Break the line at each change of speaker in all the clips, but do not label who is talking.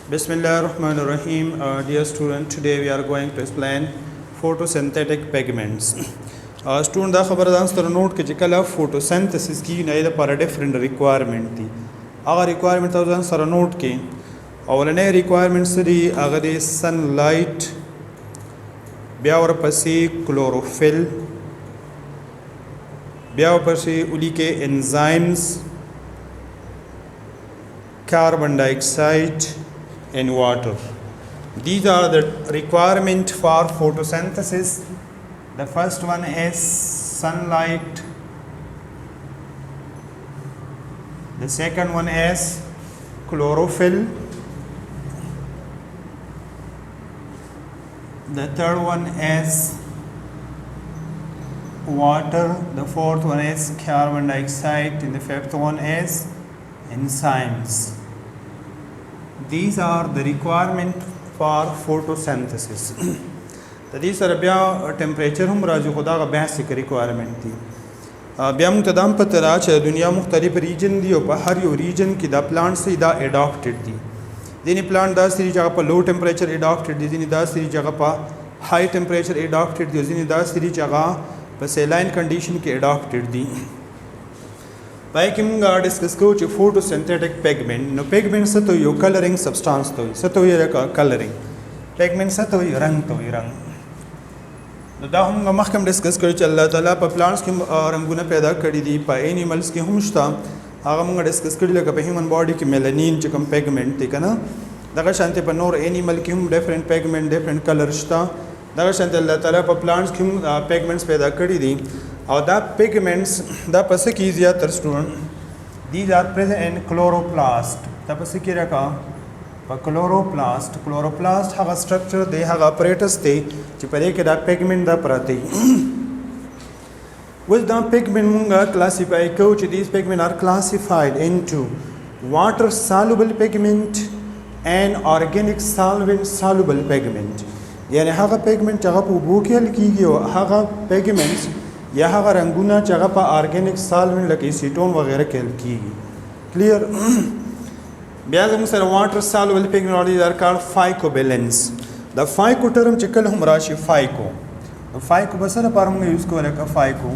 Bismillahirrahmanirrahim. Dear student, today we are going to explain photosynthetic pigments. Student da khabar dan star note ke jikala photosynthesis ki na ida para different requirement thi. Aga requirement dan star note ke awalane requirements di aga de sunlight bya war pasi chlorophyll bya war pasi uli ke enzymes carbon dioxide and water. These are the requirement for photosynthesis. The first one is sunlight. The second one is chlorophyll. The third one is water. The fourth one is carbon dioxide. And the fifth one is enzymes. These are the requirement for photosynthesis. These are bya temperature hum raju khuda ka basic requirement thi. Bya muqtadam patara cha dunya mukhtalif region di pa har yo region ki da plant se da adopted di. Dini plant da siri jaga pa low temperature adopted di, dini da siri jaga pa high temperature adopted di, dini da siri jaga pa saline condition ki adopted di. Paikim ga discuss ko ch photosynthetic pigment. No pigment sa to yo coloring substance to sa to yo coloring. Pigment sa to yo rang to yo rang. No da hum ga mahkam discuss kar ch Allah taala pa plants ki ranguna paida kari di, pa animals ki hum shta aga hum ga discuss kari la pa human body ki melanin ch kam pigment ti kana daga shante pa nor animal ki hum different pigment different color shta daga shante Allah taala pa plants ki hum pigments paida kari di. Or the pigments, the pasakizia third student, these are present in chloroplast. The pasikira ka chloroplast. Chloroplast have a structure, they have apparatus they chipare ke da pigment da prati. With the pigment munga classify coach, these pigments are classified into water soluble pigment and organic solvent soluble pigment. Yani haga pigment chaga pu bukel kiyo haga pigments या हगा रंगुना जगह पर organic solvent लगे सीटोन वगैरह खेल की क्लियर ब्याज हम sir water soluble pigment are called phycobilins the phyco term चिकल हम राशि फाइको फाइको बसर पर हम यूज को रखा फाइको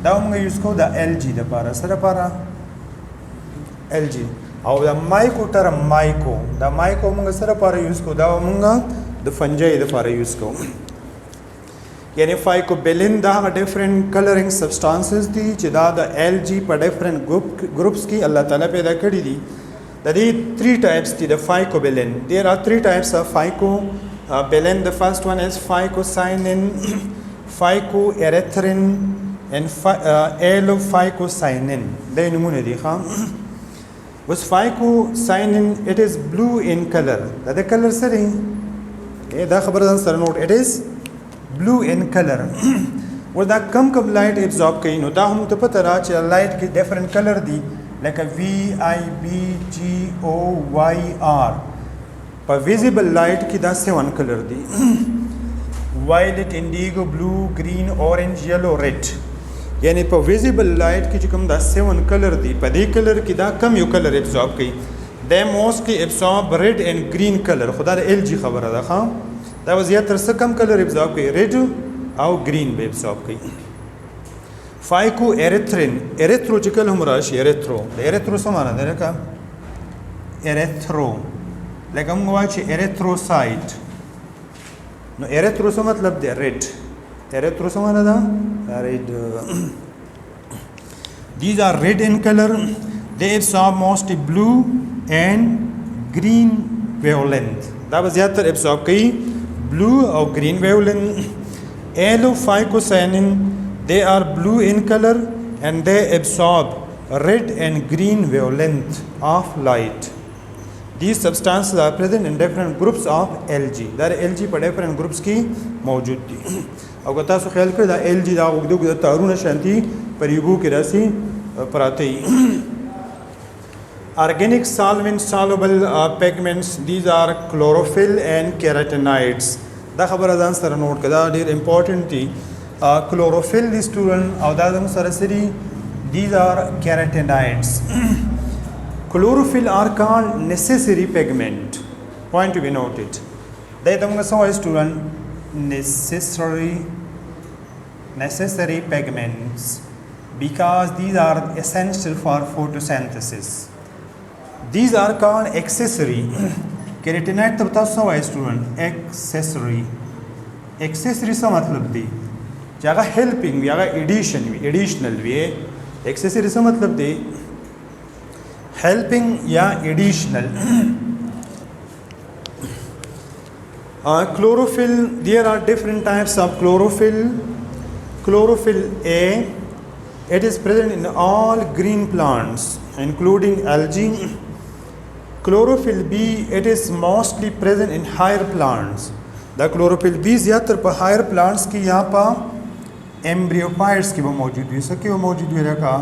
दा हम यूज को द एलजी द पारा सर पारा एलजी और द माइको टर्म माइको द माइको हम सर पारा यूज को दा हम द फंजाई द पारा यूज को यानी फाइकोवैलेंट दा डिफरेंट कलरिंग सब्सटेंसेस दी जिदा द एलजी पर डिफरेंट ग्रुप्स की अल्लाह ताला पैदा करी दी दी थ्री टाइप्स दी द phycobilin there are three types of phycobilin the first one is phycocyanin phycoerythrin and एलोफाइकोसाइनिन दे नमूने दी खां was phycocyanin it is blue in colour the colour सरी ये दा खबर sir note it is blue in color. और दा कम light absorb कहीं नो दा हम तो पता रहा च light की different color the like a VIBGOYR पर visible light की दा 7 color दी violet, indigo, blue, green, orange, yellow, red. यानी पर visible light की जो कम दा 7 color दी पर दे color की दा कम यो color absorb कहीं they mostly absorb red and green color. खुदा LG खबर है दा खां दा was ज़्यादातर से कम कलर एब्जॉर्ब कई रेड और ग्रीन भी एब्जॉर्ब कई फाइको एरेथ्रिन एरेथ्रोजिकल हम राशि एरेथ्रो एरेथ्रो समाना देने का एरेथ्रो लेकिन हम वाच एरेथ्रोसाइट नो एरेथ्रो से मतलब दे रेड एरेथ्रो समाना दा red these are red in color they absorb mostly blue and green wavelength दा was ज़्यादातर एब्जॉर्ब कई blue or green wavelength. Alophycocyanin, they are blue in color and they absorb red and green wavelength of light. These substances are present in different groups of Lg. There Lg पर different groups की मौजूद थी. अगर तासु ख्याल कर दा Lg दा उगदो के तारुण शांति परियुगो के राशि पराते Organic solvent soluble pigments, these are chlorophyll and carotenoids. Da khabar azan sara note kada dear important thi chlorophyll the student awdadam sarasiri these are carotenoids. Chlorophyll are called necessary pigment. point to be noted. They don't so student necessary pigments because these are essential for photosynthesis. These are called accessory. Carotenoid तो बताओ सो student accessory. Accessory से मतलब दी जगह helping भी जगह additional भी है. Accessory से मतलब दी helping या additional. Chlorophyll, there are different types of chlorophyll. Chlorophyll A, it is present in all green plants including algae. Chlorophyll B, it is mostly present in higher plants. The chlorophyll B ज़्यादातर पर higher plants की यहाँ पर embryophytes की वो मौजूद हुई सके वो मौजूद हुई रखा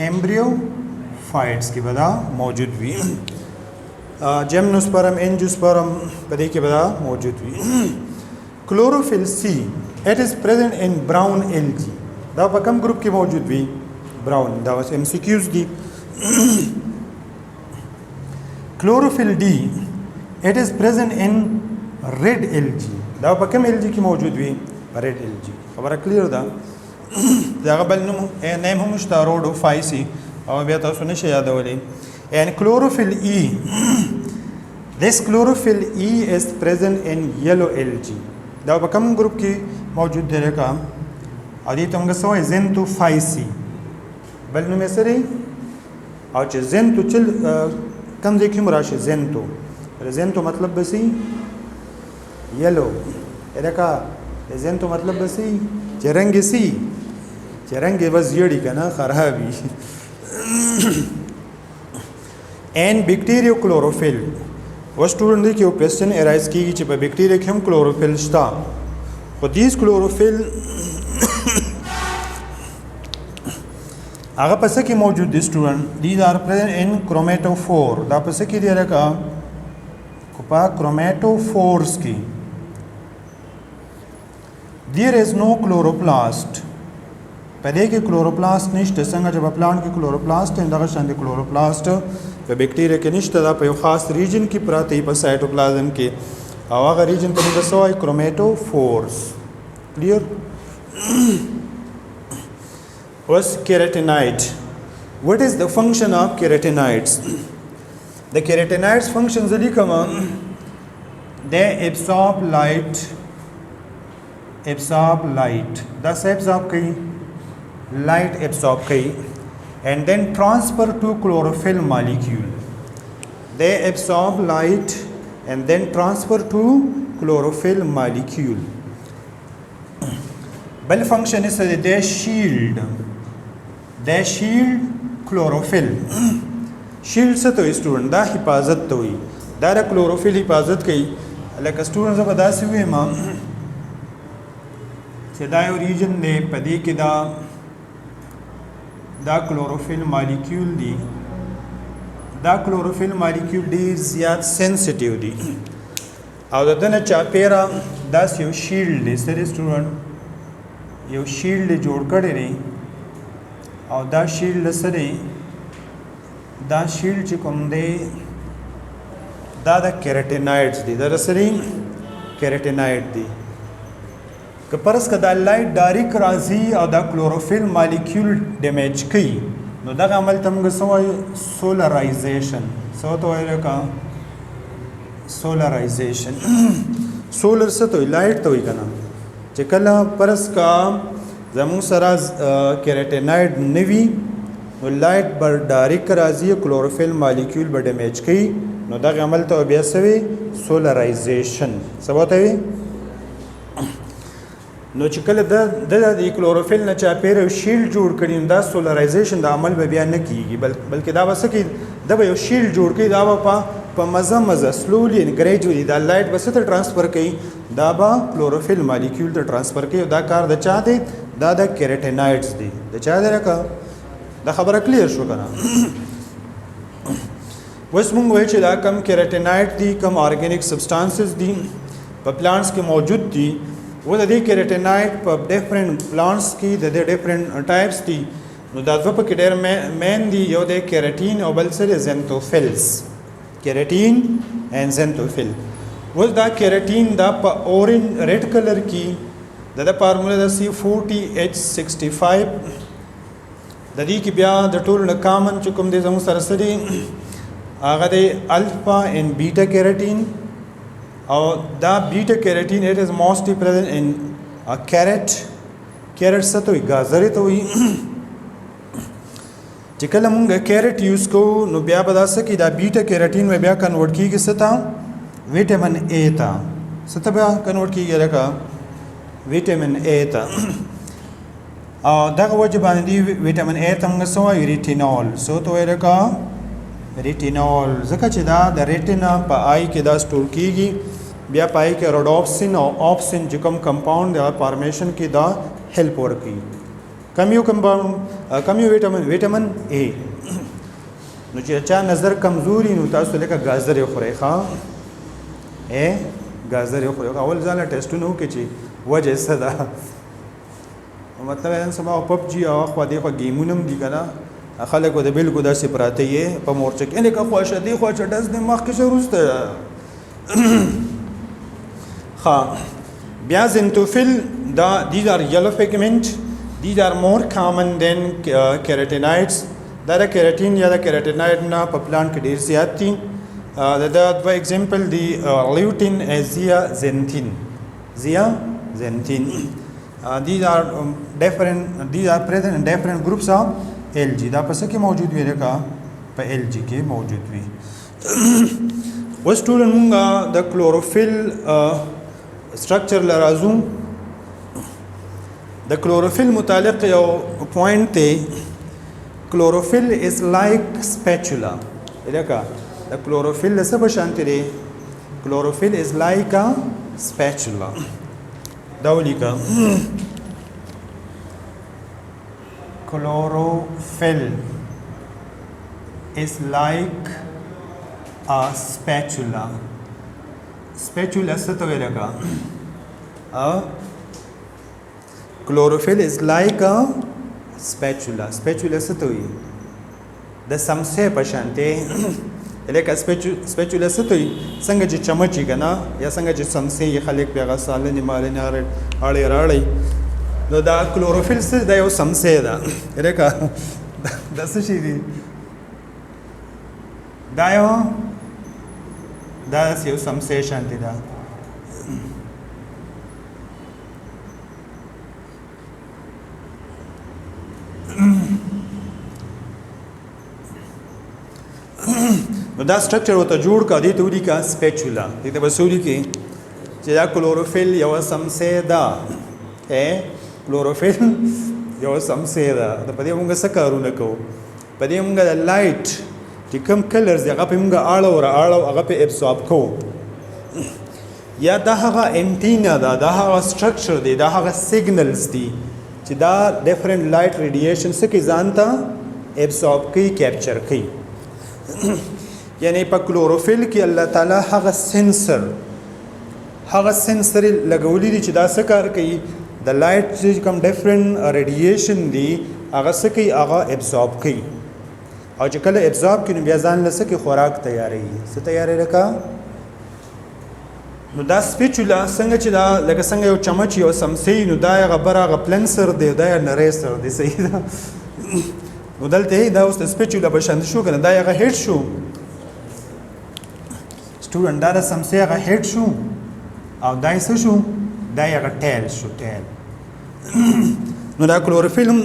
embryophytes की बदा मौजूद हुई Gymnosperm, Angiosperm पदे की बदा मौजूद हुई Chlorophyll C, it is present in brown algae. दा पर कम ग्रुप की मौजूद हुई brown दा was MCQs the Chlorophyll D, it is present in red algae. दा पर कम algae की मौजूद हुई red algae. खबर क्लियर दा दा बल नेम हम स्टारोडो फाइसी और बेटा सुने से याद वाली and chlorophyll E, this chlorophyll E is present in yellow algae. दा पर कम ग्रुप की मौजूद है का आदि तुम का सो xanthophyceae बल में से रे और xantho चल कम देखिए मुराशे xantho मतलब बसी येलो एरा का xantho मतलब बसी चरंगे बस येड़ी का ना खराबी and bacteriochlorophyll वो स्टूडेंट देखिए क्वेश्चन एराइज की कि बैक्टीरिया के हम क्लोरोफिल स्टा और दिस क्लोरोफिल आगे पसे की मौजूद student these are present in chromatophore the पसे की दे रखा कुपा क्रोमेटोफोर्स की देयर इज नो क्लोरोप्लास्ट पहले के क्लोरोप्लास्ट निष्ठ संग जब प्लांट के क्लोरोप्लास्ट है दगा शांति क्लोरोप्लास्ट पे बैक्टीरिया के निष्ठ दा पे खास रीजन की प्राति पर साइटोप्लाज्म के आवागा रीजन पर दसो है chromatophores clear was keratinite. What is the function of keratinoids? The keratinoids functions are common. They absorb light. Thus absorb kai light absorb kai and then transfer to chlorophyll molecule. They absorb light and then transfer to chlorophyll molecule. Bell function is they shield chlorophyll. shield से तो स्टूडेंट दा हिफाजत तो हुई दारा क्लोरोफिल हिफाजत कई अलग स्टूडेंट जब बता से हुए मां सेदाय रीजन ने पदी के दा क्लोरोफिल मॉलिक्यूल दी दा क्लोरोफिल मॉलिक्यूल दी ज़्यादा सेंसिटिव दी और दने चापेरा दा से शील्ड दे सर स्टूडेंट यो शील्ड जोड़ कर रही और दा शील्ड सरे दा शील्ड चिकुम दे दा केराटिनॉइड्स दी दा सरी केराटिनॉइड दी कपरस का दा लाइट डायरेक्ट राजी और दा क्लोरोफिल मॉलिक्यूल डैमेज की नो दा अमल तम गसो सोलराइजेशन सो तो है का सोलराइजेशन सोलर से तो लाइट तो ही करना चिकला परस का जमू सरा केराटिनॉइड नवी नो लाइट बर डायरेक्ट राजी क्लोरोफिल मॉलिक्यूल बर डैमेज की नो दा अमल तो अभ्यासवे सोलराइजेशन सब होता है नो चिकल द क्लोरोफिल न चापेर शील्ड जोड़ करी दा सोलराइजेशन दा अमल में बयान न की बल्कि दा बस की दब यो शील्ड जोड़ के दा पा मज़ा स्लोली एंड ग्रेजुअली दा लाइट बस तो ट्रांसफ़र कई दा बा क्लोरोफिल मॉलिक्यूल तो ट्रांसफ़र कई दा कार दा चा दे दा केराटिनॉइड्स दी दा चा दे रखा दा खबर क्लियर शो करा वस मुंग वही दा कम केराटिनॉइड दी कम ऑर्गेनिक सब्सटेंसेस दी पर प्लांट्स के मौजूद थी वो दी केराटिनॉइड पर डिफरेंट प्लांट्स की दे डिफरेंट टाइप्स थी नो दा पर के डेर मेन दी यो दे केराटिन और बल से xanthophyls keratin and xanthophyll. Was the keratin the orange red color key the formula the C40H65 د دې کې بیا د ټولو نه کامن چې کوم دی زموږ سره سره هغه دی الفا and beta carotene او دا beta carotene it is mostly present in a carrot څه ته وایي ګازرې ته وایي چې کله مونږ کیرټ یوز کوو نو بیا به دا څه کي دا بیټا کیراټین به بیا کنورټ کیږي څه ته ویټامین اے ته څه ته بیا کنورټ کیږي لکه ویټامین اے ته او دغه وجه باندې ویټامین اے ته موږ څه وایو ریټینول څه ته وایي لکه ریټینول ځکه چې دا د ریټینا په آی کې دا سټور کیږي بیا پای کې روډوپسین او اوپسین چې کوم کمپاوند د فارمیشن کې دا هیلپ ورکوي کمیو ویټامین اے نو چې چا نظر کمزوري نو تاسو لکه ګازرې خورئ ښه ګازرې خورئ اول ځاله ټیسټونه وکړئ چې وجه څه ده مطلب نن سبا پب جي او خو دې خو ګیمونه هم دي که نه خلک به د بلکل داسې پراته یې په مورچه کې لکه خوښه دی خوښه ډز دی مخکې شه وروسته ښه بیا زنتوفیل دا these are yellow pigment these are more common than keratinoids دا د کیراټین یا د کیراټیناید نه په پلانټ کې ډېر زیات دي د دوه ایگزامپل دی لیوټین زیازنتین these are present in different groups of Algae دا پس کې موجود وي لکه په Algae کې موجود وي اوس ټول موږ د کلوروفیل سټرکچر لرازو د کلوروفیل متعلق یو پوینټ دی کلوروفیل is like spatula لکه د کلوروفیل څه په شان دی کلوروفیل is like a spatula دا ولیکه chlorophyll is like a spatula spatula څه ته ویل کا chlorophyll is like a spatula spatula څه ته وی د سمسې په شانته لکه spatula څه ته وی څنګه چې چمچي کنه یا څنګه چې سمسې خلک پیغه سالنې مالنې اړې راړې نو دا کلوروفیل څه دا یو سمسې ده لکه دا څه شي دي دا یو سمسې شانتي ده نو دا سټرکچر ورته جوړ کا دې ته ولیکه سپیچولا دې ته به څه ولیکې چې دا کلوروفیل یوه سمسې ده کلوروفیل یوه سمسې ده په دې مونږ څه کارونه کوو په دې مونږ د لایټ چې کوم کلرز دي هغه پې مونږ اړو هغه پې ابسارب کوو یا دا هغه انټینا ده دا هغه سټرکچر دی دا هغه سیګنلز دي چې دا ډفرنټ لایټ ریډیشن څه کوي ځان ته ابسارب کوي کیپچر کوي یعنی په کلوروفیل کې الله تعالی هغه سنسر لګولی دي چې دا څه کار کوي د لایټ چې کوم ډفرنٹ ریډیشن دی هغه څه کوي هغه ابزارب کوي او چې کله ابزارب کوي نو بیا ځان له څه کې خوراک تیاروي څه تیاروي لکه نو دا سپیچولا څنګه چې دا لکه څنګه یو چمچ یو سمسې نو دا هغه بر هغه پلنسر دی دا یې نریسر دی صحیح ده نو دلته دا اوس د سپیچولا په شان شو کنه دا هغه هیډ شو سټوډنټ دا د سمسې هغه هیډ شو او دا یې څه شو دا یې هغه ټیل شو ټیل نو دا کلوروفیل هم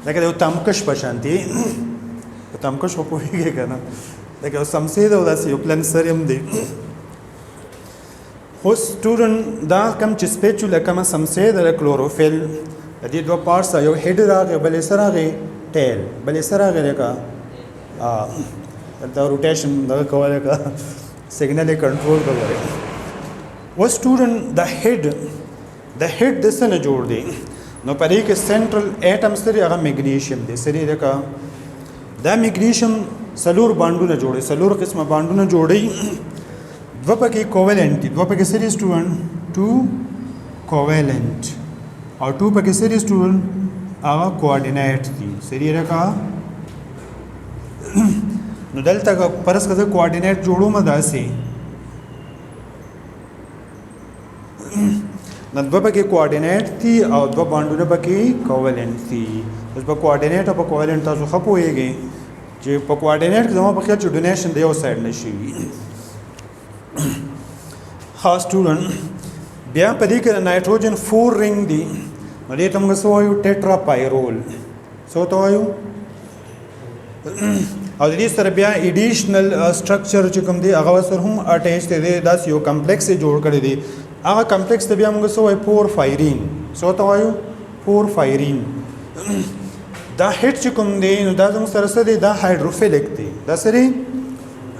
لکه د یو تمکش په شان دی تمکش خو پوهېږې که نه لکه یو سمسې ده او داسې یو پلنسر هم دی خو سټوډنټ دا کوم چې سپیچولا کومه سمسې ده د کلوروفیل د دې دوه پارټس یو هیډ راغی بل یې څه راغی ټیل بل یې څه راغی لکه دلته روټیشن دغه کوه لکه سیګنل یې کنټرول کولی و سټوډنټ د هیډ د څه نه جوړ دی نو په دې کې سینټرل ایټمز لري هغه میګنیشیم دی سری لکه دا میګنیشیم څلور بانډونه جوړوي څلور قسمه بانډونه جوړوي دوه پکې کوویلنټ دي دوه پکې سری سټوډنټ ټو کوویلنټ او ټو پکې سری سټوډنټ هغه کوارډینیټ دي سری لکه نو دلته پرس کزه کوارډینیټ جوړوم داسې نو دوه پکې کوارډینیټ دي او دوه باندونه پکې کوولنټ دي اوس په کوارډینیټ او په کوولنټ تاسو ښه پوهیږئ چې په کوارډینیټ کې زما په خیال چې ډونیشن د یو سایډ نه شي خاص سټوډنټ بیا په دې کې نایټروجن 4 رنګ دي نو دې ته موږ څه وایو ټیټرا پایرول څه ته وایو او د دې سره بیا ایډیشنل سټرکچر چې کوم دی هغه سره هم اټیچ دی داس یو کمپلیکس جوړ کړی دی هغه کمپلیکس ته بیا موږ څه وایو پورفایرین څه ته وایو پورفایرین دا هیټ چې کوم دی نو دا زموږ سره څه دی دا هایدروفیلیک دی دا سره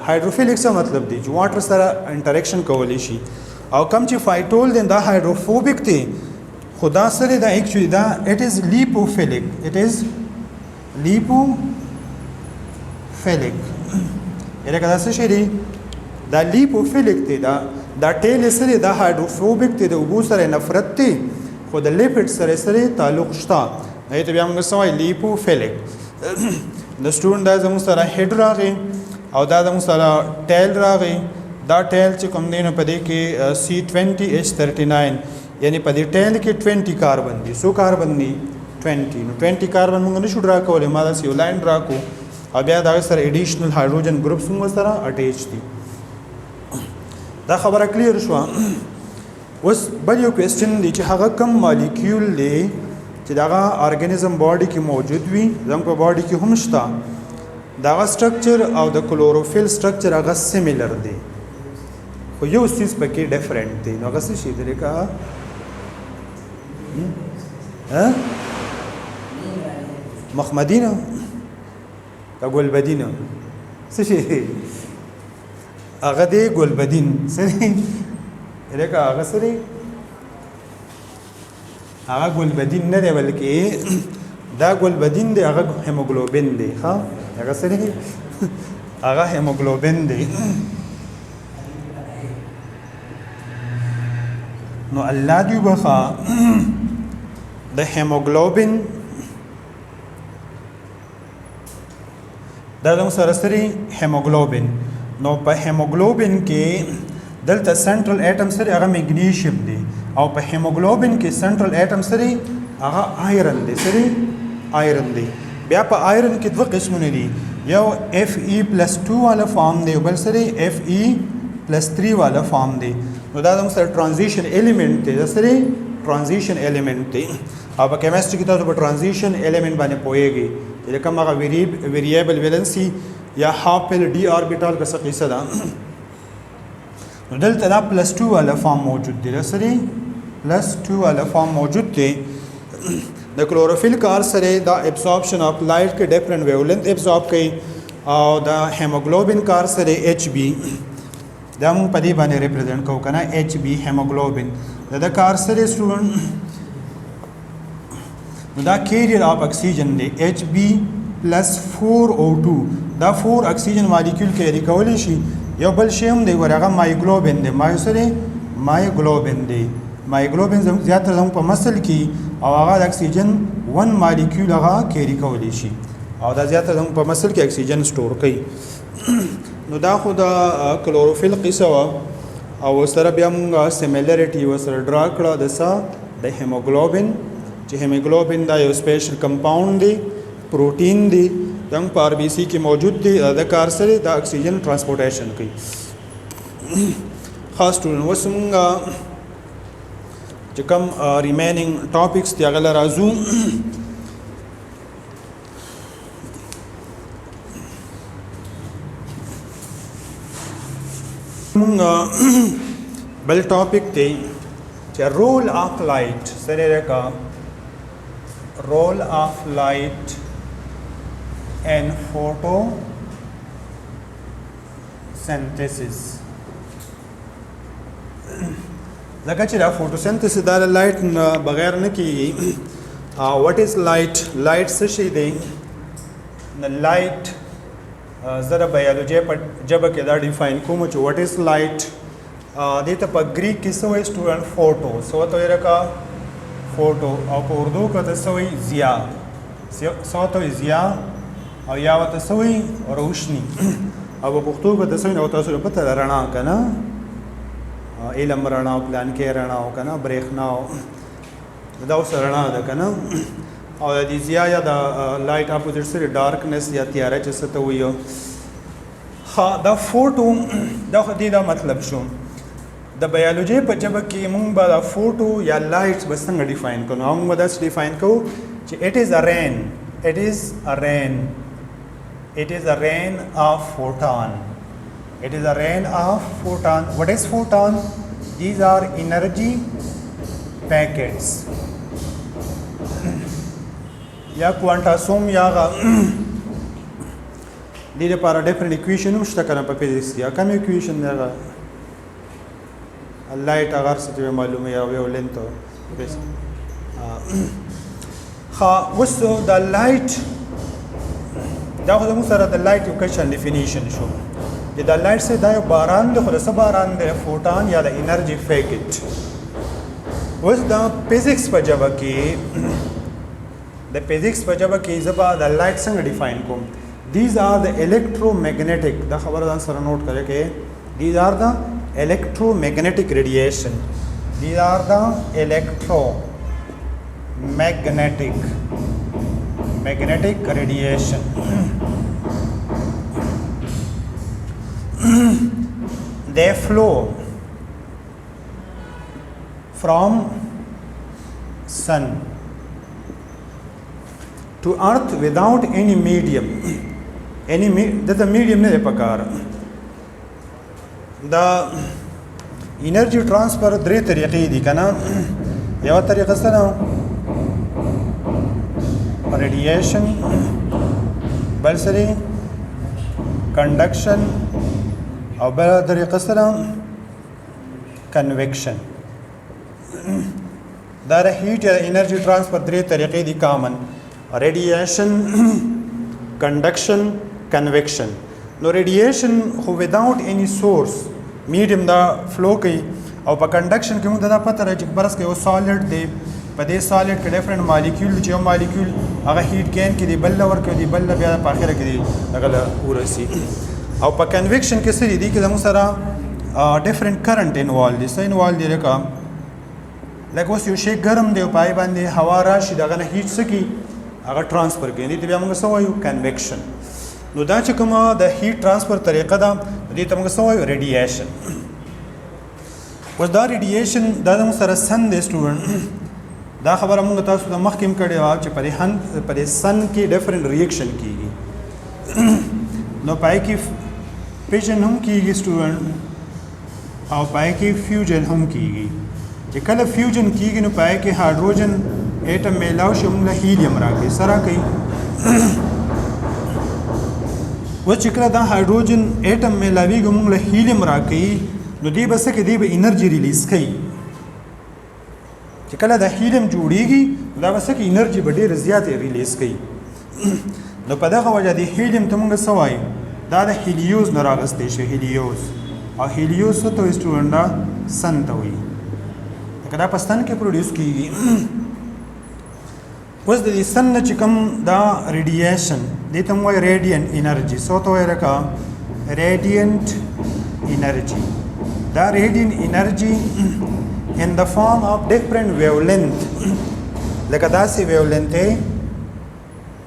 هایدروفیلیک څه مطلب دی چې واټر سره انټریکشن کولی شي او کم چې فایټول دی دا هایدروفوبیک دی خدا سره دا ایکچولی دا اٹ از لیپوفیلیک اٹ از لیپوفیلیک یره کدا څه شي دی دا لیپوفیلیک دی دا ټیل سره دا هایدروفوبیک دی د اوبو سره نفرت دی خو د لیپټ سره تعلق شته ایت بیا موږ سوای لیپوفیلیک د سټوډنټ دا زموږ سره هډ راغی او دا زموږ سره ټیل راغی دا ټیل چې کوم دی نو په دې کې C20H39 یعنی په دې ټیل کې 20 کاربن دي سو کاربن دي 20 نو 20 کاربن موږ نشو ډرا کولای ما دا یو لاین ډرا کو او بیا دا سره ایډیشنل هایدروجن ګروپس موږ سره اٹیچ دي دا خبره کلیر شو اوس بل یو کوېسچن دی چې هغه کم مالیکول دی چې دغه ارګانیزم باډي کې موجود وي زموږ په باډي کې هم شته دغه سټرکچر او د کلوروفیل سټرکچر هغه سیمیلر دی خو یو څیز پکې ډیفرنٹ دی نو هغه څه شي دی لکه مخمدینه کا ګلبدینه څه شي هغه دی ګلبدین څه دی لکه هغه څه دی هغه ګلبدین نه دی بلکې دا ګلبدین دی هغه هیموګلوبین دی ها هغه څه دی هغه هیموګلوبین دی نو الله دی بخا د هیموګلوبین دا زموږ سره سری هیموګلوبین نو په هیموګلوبین کې دلته سنټرل اټم سره هغه میګنیشیم دی او په هیموګلوبین کې سنټرل اټم سره هغه آیرن دی سره آیرن دی بیا په آیرن کې دوه قسمونه دي یو Fe+2 والا فارم دی بل سره Fe+3 والا فارم دی نو دا زموږ سره ټرانزیشن ایلیمنٹ دی دا سره ټرانزیشن ایلیمنٹ دی او په کیمستري کې تاسو په ټرانزیشن ایلیمنٹ باندې پوهیږئ چې کوم هغه ویریبل ویلنسي یا هاپل ډي آربیټال کا څه قصه ده نو دلته دا +2 والا فارم موجود دی دا سره +2 والا فارم موجود دی د کلوروفیل کار سره دا ابزورپشن اف لایټ کې ډیفرنٹ ویولنت ابزورب کوي او دا هیموګلوبین کار سره HB دا مون په دې باندې ریپرزینټ کوو کنه HB هیموګلوبین دا کار سره سټوډنټ نو دا کیریئر اف اکسیجن دی Hb+4O2 دا 4 اکسیجن مالیکول کیری کولی شي یو بل شی هم دی ورغه مایګلوبین دی مایګلوبین دی مایګلوبین زیاتره زموږ په مسل کې او هغه د اکسیجن 1 مالیکول هغه کیری کولی شي او دا زیاتره زموږ په مسل کې اکسیجن سٹور کوي نو دا خو د کلوروفیل قصه او سره بیا موږ سیمیلریټي وسره ډرا کړه د هیموګلوبین چې هیموګلوبین دا یو سپیشل کمپاوند دی پروټین دی دنګ په آر بی سی کې موجود دی د کار سره د اکسیجن ترانسپورټیشن کوي خاص ټول وسمږه چې کوم ریمینینګ ټاپکس دی هغه راځو مونږه بل ټاپک دی چې رول اف لایټ سره راکا role of light in photosynthesis ځکه چې دا photosynthesis دا لایټ بغیر نه کیږي what is light light څه شی دی لایټ زره بیولوژي په جبه کې دا ډیفاین کوم چې what is light دې ته په ګریک کې څه وایي سټوډنټ فوټو سو ته راکا فوټو او په اردو کې څه وایي ضیا سو ته ضیا او یا ورته څه وایي روشني او په پښتو کې څه وایي او تاسو ته پته ده رڼا که نه علم رڼا او پلانکې رڼا او که نه برېښنا دا اوس رڼا ده که نه او د دې ضیا یا د لایټ اپوزیټ سره ډارکنس یا تیاره چې څه ته وایي دا فوټو دا خو دې دا مطلب شو د بیولوژي په ژبه کې موږ به دا فوټو یا لایټس به څنګه ډیفاین کوو موږ به داسې ډیفاین کوو چې it is a rain of photon. It is a rain of photon. What is photon? These are energy packets. یا کوانټاسوم یا دې لپاره ډیفرنٹ اکویشن هم شته کنه په فزیکس کې کوم اکویشن دی هغه لایټ هغه څه چې معلومه یا ویو لینت ها اوس د لایټ دا خو زموږ سره د لایټ یو کوېشن ډیفینیشن شو چې د لایټ څه دا یو باران دی خو د څه باران دی فوټان یا د انرژي پیکټ اوس د فزیکس په ژبه کې د فزیکس په ژبه کې زه به د لایټ څنګه ډیفاین کوم these are the electromagnetic دا خبره ځان سره نوٹ کړئ کې these are the electromagnetic radiation these are the electromagnetic radiation they flow from sun to earth without any medium the medium نه پکار دا انرژي ترانسفر درې طریقې دي کنه یو طریقه سره radiation بل سره conduction او بل طریقه سره convection دا هیټ یا انرژي ترانسفر درې طریقې دي کامن radiation conduction convection نو radiation خو without any source medium دا flow کوي او په conduction کې موږ دا پته راځي چې برس کې یو solid دی په دې solid کې different molecule چې یو molecule هغه heat gain کې دی بل ورکوي دی بل بیا په اخره کې دی هغه ورسي او په convection کې څه دي چې موږ سره different current involved دي څه involved دي لکه اوس یو شی ګرم دی او پای باندې هوا راشي دغه نه هیټ سکی هغه ترانسفر کوي دې بیا موږ څه وایو کنویکشن نو دا چې کومه د هیټ ترانسفر طریقه ده دې ته موږ څه وایو ریډییشن اوس دا ریډییشن دا موږ سره سن دی سټوډنټ دا خبره موږ تاسو د مخکې هم کړې وه چې په دې سن کې ډیفرنٹ ریاکشن کیږي نو پای کې فیژن هم کیږي سټوډنټ او پای کې فیوژن هم کیږي چې کله فیوژن کیږي نو پای کې هایدروجن ایټم میلاو شي موږ له هیلیم راکړي سره کوي و چې کله دا هایدروجن ایټم میلاویږي موږ له هیلیم راکړي نو دی به څه کوي دی به انرژي ریلیز کوي چې کله د هیلیم جوړیږي دا به څه کوي انرژي به ډېره زیاتې ریلیز کوي نو په دغه وجه د هیلیم ته موږ څه وایو دا د هیلیوز نه راغستی شي هیلیوز او هیلیوز څه ته وایي سټوډنټ دا سن ته وایي لکه دا په سن کې پروډیوس کیږي اوس د دې سن نه چې کوم دا ریډییشن دې ته وایي ریډینټ انرژي څه ته وایي لکه ریډینټ انرژي دا ریډینټ انرژي in the form of different wavelength لکه داسې wavelength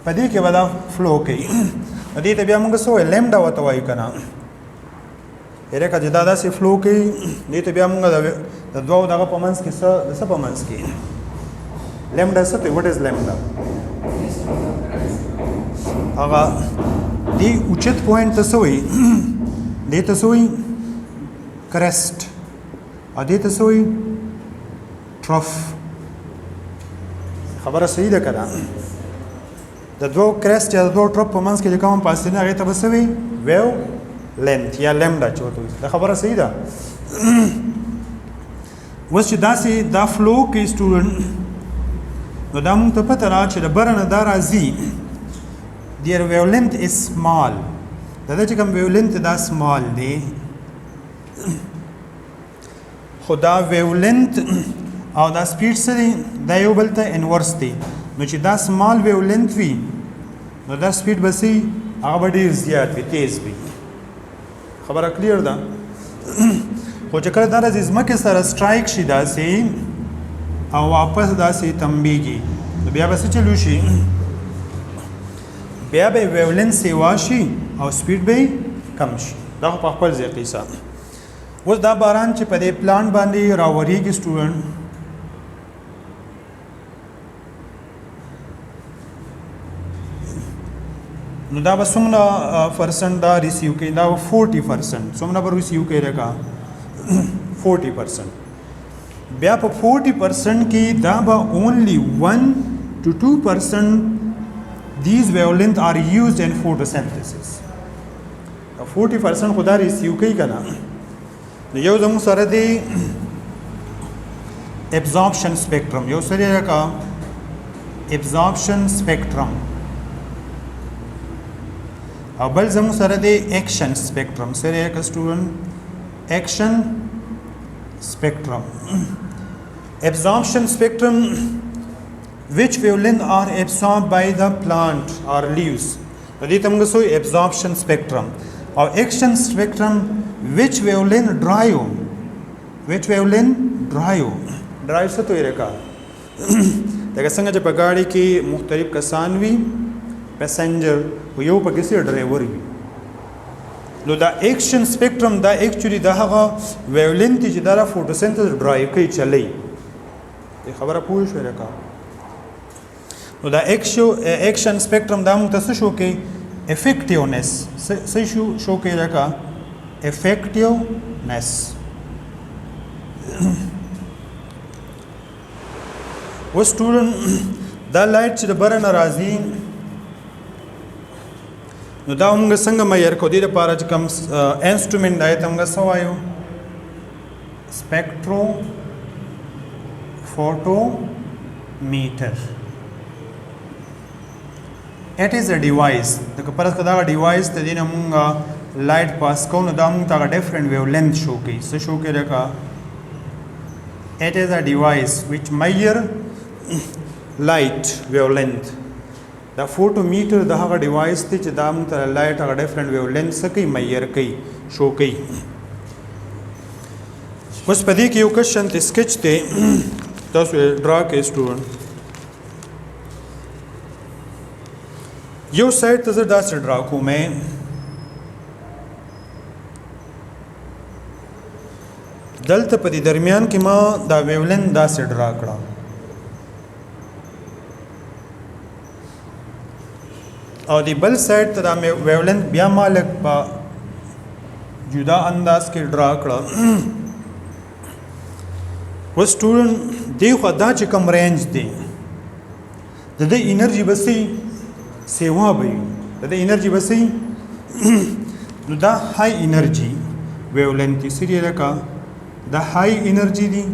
په دې کې به دا فلو کوي دې ته بیا موږ څه وایو لیمډا ورته وایو که نه هرې که چې دا داسې فلو کوي دې ته بیا موږ د دوو دغه په منځ کې څه په منځ کې لیمډا څه ته وټ از لیمډا هغه دې اوچت پوینټ ته څه وایي دې ته څه وایي کرسټ او دې ته څه وایي ټرف خبره صحیح ده که نه د دوو کرسټ یا د دوو ټرف په منځ کې چې کوم فاصله هغې ته به څه وایي ویو لینث یا لیمډا چې ورته وایي دا خبره صحیح ده اوس چې داسې دا فلو کوي سټوډنټ نو دا موږ ته پته را چې د بره نه دا راځي their wavelength is small دا چې کوم wavelength دا small دی خو دا wavelength او دا سپیډ څه دی دا یو بل ته انورس دی نو چې دا سمال ویولنت وي نو دا سپیډ به سي هغه به ډېر زیات وي تیز وي خبره کلیر ده خو چې کله دا راځي ځمکې سره سټرایک شي داسې او واپس داسې تمبیږي نو بیا به څه چلو شي بیا به ویولنس سیوا شي او سپیډ به کم شي دا خو په خپل ځای قیسه اوس دا باران چې په دې پلان باندې راوریږي سټوډنټ نو دا به څومره پرسنټ دا ریسیو کوي دا 40% څومره به ریسیو کوي لکه 40% بیا په 40% کې دا به only 1 to 2% these wavelengths are used in photosynthesis 40% خدا ریسیو کوي که نه نو یو زموږ سره دی absorption spectrum یو سره لکه absorption spectrum او بل زموږ سره دی action spectrum سره لکه student action spectrum absorption spectrum which wavelengths are absorbed by the plant or leaves دې ته موږ سوې absorption spectrum or action spectrum which wavelength drive څه ته ویل کا لکه څنګه چې په ګاډي کې مختلف کسان وي پیسنجر یو پکې سي ډرایور وي نو دا ایکشن سپیکټرم دا ایکچولی دا هغه ویولنت چې دا فوټوسنتز ډرایو کوي چلی دې خبره پوه شو لکه نو دا ایکشن سپیکټرم دا موږ ته څه شو کوي افیکټیونس څه شو کوي لکه افیکټیونس و سټوډنټ دا لایټ چې د بره نه راځي نو دا موږ څنګه معیار کو دې لپاره چې کوم انسټرومنټ دی ته موږ څه وایو سپیکټرو فوټومیټر it is a device د کپرس کدا ډیوایس ته دینه موږ لایټ پاس کوو نو دا موږ ته ډیفرنٹ ویو لینث شو کوي څه شو کوي لکه it is a device which measure light wavelength دا فوټومیټر د هغه ډیوایس دی چې دا موږ ته لایټ هغه ډیفرنٹ ویو لینث کوي میئر کوي شو کوي اوس په دې کې یو کوېشن ته سکیچ دی تاسو ډرا کوئ سټوډنټ یو سایډ ته زه داسې ډرا کوم دلته په دې درمیان کې ما دا ویولنت داسې ډرا کړه او دی بل سایډ ته دا ویولنت بیا ما لږ په جدا انداز کې ډرا کړه و سټوډنټ دی خو دا چې کوم رینج دی د دې انرژي به سیوا به وي د دې انرژي به نو دا های انرژي ویولنت سری لکه دا های انرژي دی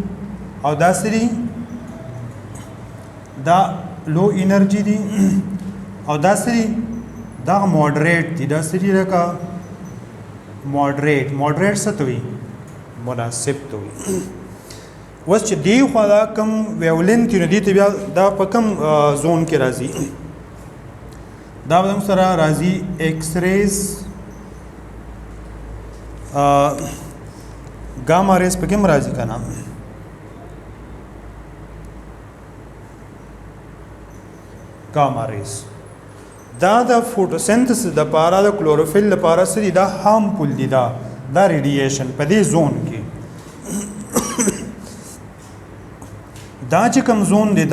او دا سری دا لو انرژي دی او دا سری دا مودریټ دی دا سری لکه مودریټ څه ته وي مناسب ته وي اوس چې دی خو دا کم ویولنت دی دې ته بیا دا په کم زون کې راځي دا به موږ سره راځي ایکس ریز ګاما ریز په کوم راځي که نه ګاما ریز دا د فوټوسنتھسس لپاره د کلوروفیل لپاره څه دي دا هارمفول دي دا ریډیشن په دې زون کې دا چې کوم زون دی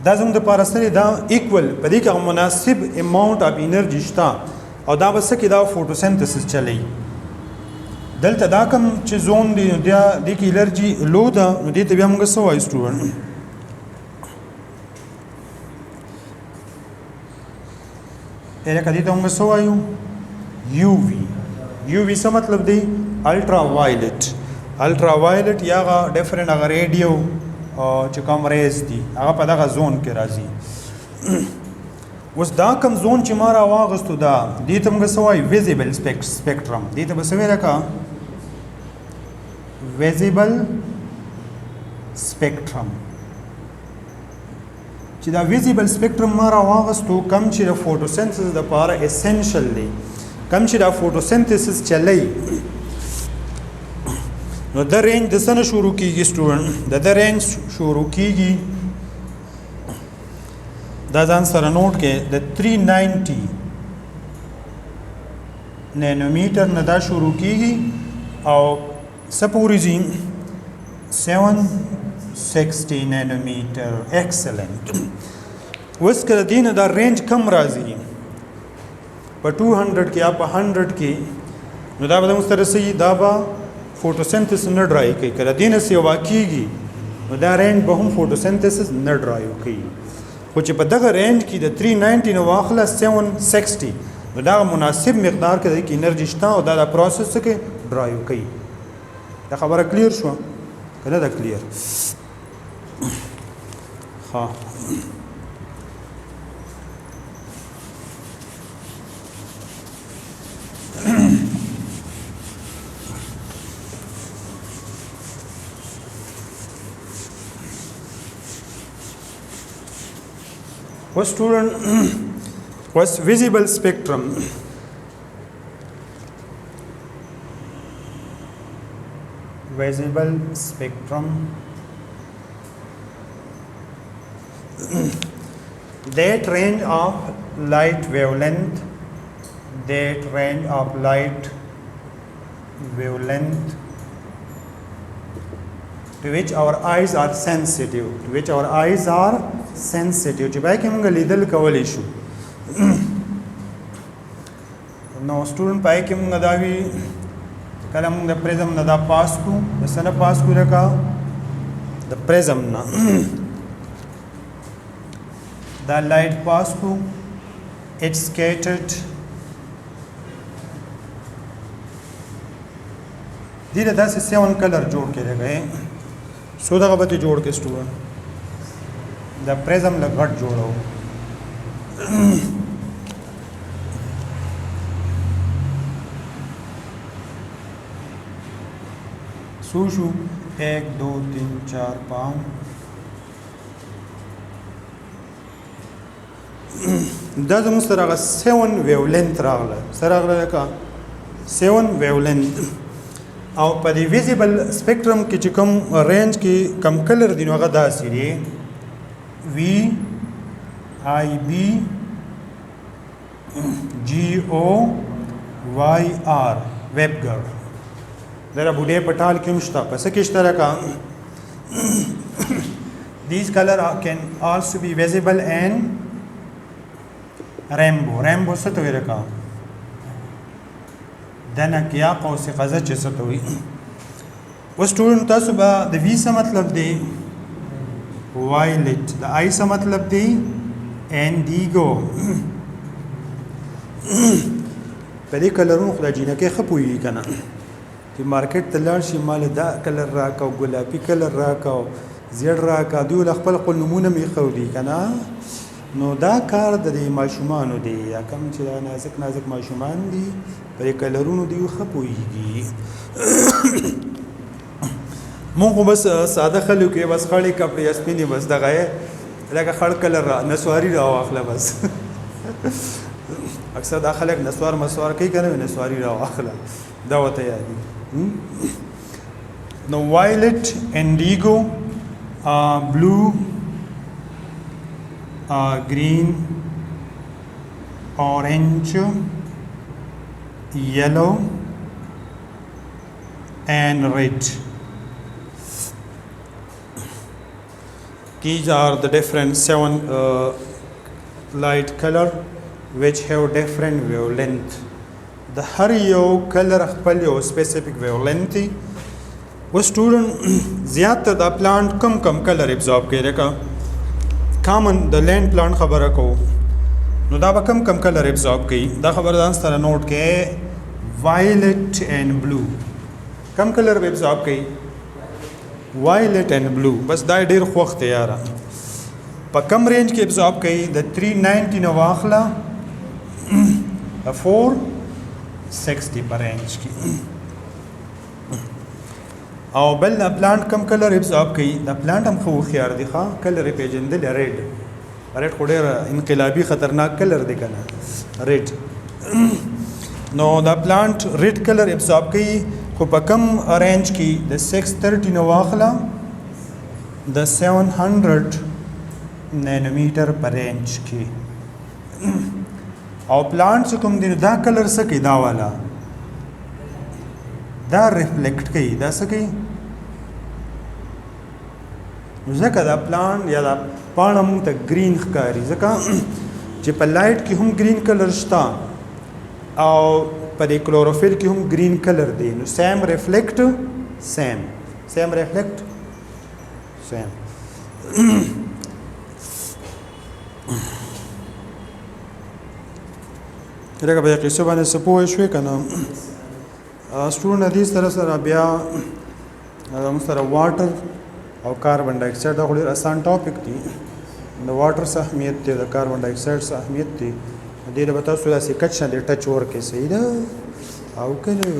دا زموږ دپاره څه دی دا ایکول په دې کې هغه مناسب اماونټ اف انرژي شته او دا به څه کې دا فوټوسنتھسس چلی دلته دا کوم چې زون دی نو دې کې انرژي لو ده نو دې ته بیا موږ څه وایو سټوډنټ لکه دې ته موږ څه وایو یو وي څه مطلب دی الټرا وایلټ یا هغه ډیفرنٹ هغه ریډیو چې کوم ریز دي هغه په دغه زون کې راځي اوس دا کوم زون چې ما راواغستو دا دې ته موږ څه وایو ویزیبل سپیکټرم دې ته به څه وایي لکه ویزیبل سپیکټرم چې دا ویزیبل سپیکټرم ما راواغستو کم چې د فوټوسنتھسس لپاره اسنشل دی کم چې دا فوټوسنتھسس چلی نو د رینج د څه نه شروع کیږي سټوډنټ د رینج شروع کیږي دا ځان سره نوٹ کې د 390 نانومیټر نه دا شروع کیږي او سپوري زی 760 نانومیټر ایکسلنٹ وس کله دین دا رینج کم راځي په 200 کې یا په 100 کې نو دا به مستر سي دا به فوټوسنتھسس نه ډرای کوي کله دین سي واقعيږي نو دا رینج به هم فوټوسنتھسس نه ډرای کوي خو چې په دغه رینج کې د 390 نو واخله 760 نو دا مناسب مقدار کې د انرژي شته او دا پروسس کې ډرایو کوي دا خبره کلیر شو کنه دا کلیر ها what student what's visible spectrum visible spectrum that range of light wavelength to which our eyes are sensitive چې بای کې موږ لیدل کولی شو نو سټوډنټ پای کې موږ دا وی کله موږ د پریزم نه دا پاس کو د سنه پاس کو لکه د پریزم نه دا لایټ پاس کو اټ سکیټرډ دې دا سه 7 کلر جوړ کړي گئے سو دا به جوړ کې سټوډنټ دا پریزم له غټ جوړو سو شو 1 2 3 4 5 دا زموږ سره 7 ویولنت راغله سره راغله کا 7 ویولنت او په دې ویزیبل سپیکټرم کې چې کوم رینج کې کم کلر دي نو هغه داسې دي وی آی بی جی او وائی آر ویبگر ذرا بوډې پټال کې مشته پس کې اشتراکا these color can also be visible in rainbow څه ته ویل کا دنه کیا قوس قزه چې څه ته وي و سټوډنټ تاسو به د وی څه مطلب دی violet د آی څه مطلب دی انډیګو په دې کلرونو خدای جنکه خپوي کنه چې مارکیټ ته لاړ شي مال دا کلر راکاو ګلابي کلر راکاو زیړ راکا دی ول خپل نمونه می خو دی کنه نو دا کار د ماشومانو دی یا کوم چې نازک ماشومان دي په کلرونو دی خپويږي مونږ بس ساده خلکو کې بس خړې کپڑے اسپینې بس دغه لکه خړ کلر نسواری را واخله بس اکثر دا خلک نسوار مسوار کوي کنه نسواری را واخله دا وته یادي نو violet indigo blue green orange yellow and red these are the different 7 light color which have different wavelength the har یو کلر خپل یو سپیسیفک wavelength دی و سټوډنټ زیات د پلانټ کم کلر ابزورب کوي لکه کامن د لینډ پلانټ خبره کو نو دا به کم کلر ابزورب کوي دا خبره ځان سره نوٹ کې violet and blue کم کلر ابزورب کوي violet and blue بس دا ډیر خوخت یاره په کم رینج کې ابزورب کوي د 390 نو واخله 460 پر رینج کې او بل پلانټ کم کلر ابزورب کوي دا پلانټ هم خو خيار دي ښا کلر پیجندل ریډ ریډ خو ډېر انقلابي خطرناک کلر دی کنه ریډ نو دا پلانټ ریډ کلر ابزارب کوي خو په کم رینج کې د 630 نو واخله د 700 نانومیټر په رینج کې او پلانټ چې کوم دی دا کلر څه کوي دا والا دا ریفلیکټ کوي دا څه کوي نو ځکه دا پلانټ یا دا پاڼه مونږ ته ګرین ښکاري ځکه چې په لایټ کې هم ګرین کلر شته او په دې کلوروفیل کې هم ګرین کلر دی نو سیم ریفلیکټ سیم ریفلیکټ سیم لکه په دې قصه باندې څه پوه شوې که نه سټوډنټ دې سره بیا موږ سره واټر او کاربن ډای اکساید دا خو ډېر اسان ټاپک دی د واټر څه اهمیت دی د کاربن ډای اکساید څه اهمیت دی دې له به تاسو داسې کچ نه دی ټچ ورکړئ صحیح ده او که نه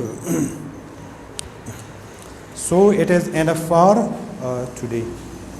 so it is enough for today